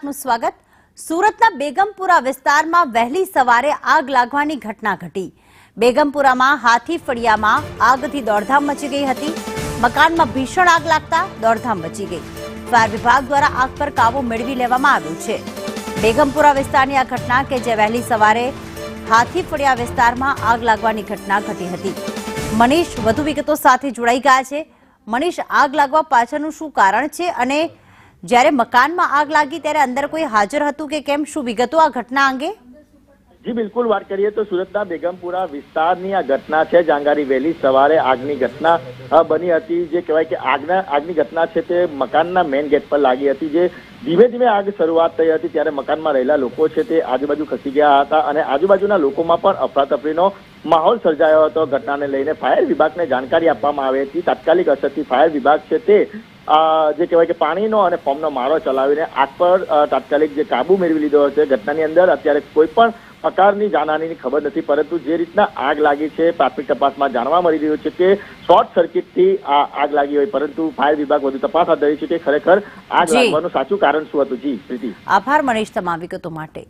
આપનું સ્વાગત। સુરતના બેગમપુરા વિસ્તારમાં વહેલી સવારે આગ લાગવાની ઘટના ઘટી। બેગમપુરામાં હાથી ફળિયામાં આગથી દોડધામ મચી ગઈ હતી। મકાનમાં ભીષણ આગ લાગતા દોડધામ મચી ગઈ। ફાયર વિભાગ દ્વારા આગ પર કાબુ મેળવી લેવામાં આવ્યો છે। બેગમપુરા વિસ્તારની આ ઘટના કે જે વહેલી સવારે હાથી ફળિયા વિસ્તારમાં આગ લાગવાની ઘટના ઘટી હતી। મનીષ વધુ વિગતો સાથે જોડાઈ ગયા છે। મનીષ, આગ લાગવા પાછળનું શું કારણ છે અને જ્યારે મકાનમાં આગ લાગી ત્યારે અંદર કોઈ હાજર હતું કે કેમ, શું વિગતો આ ઘટના અંગે? જી બિલકુલ, વાત કરીએ તો સુરતના બેગમપુરા વિસ્તારની આ ઘટના છે। જાંગારી વહેલી સવારે આગની ઘટના બની હતી। જે કહેવાય કે આગની ઘટના છે તે મકાનના મેઇન ગેટ પર લાગી હતી। જે ધીમે ધીમે આગ શરૂઆત થઈ હતી ત્યારે મકાનમાં રહેલા લોકો છે તે આજુબાજુ ખસી ગયા હતા અને આજુબાજુના લોકોમાં પણ અફરાતફરીનો માહોલ સર્જાયો હતો। ઘટનાને લઈને ફાયર વિભાગને જાણકારી આપવામાં આવી હતી। તાત્કાલિક અસરથી ફાયર વિભાગ છે તે જે કહેવાય કે પાણીનો અને ફોર્મનો મારો ચલાવીને આગ પર તાત્કાલિક જે કાબુ મેળવી લીધો હશે। ઘટનાની અંદર અત્યારે કોઈ પણ પ્રકારની જાનહાનિની ખબર નથી, પરંતુ જે રીતના આગ લાગી છે પ્રાથમિક તપાસમાં જાણવા મળી રહ્યું છે કે શોર્ટ સર્કિટથી આ આગ લાગી હોય, પરંતુ ફાયર વિભાગ વધુ તપાસ હાથ ધરી છે કે ખરેખર આગ લાગવાનું સાચું કારણ શું હતું। જી પ્રીતિ, આભાર મનીષ તમામ વિગતો માટે।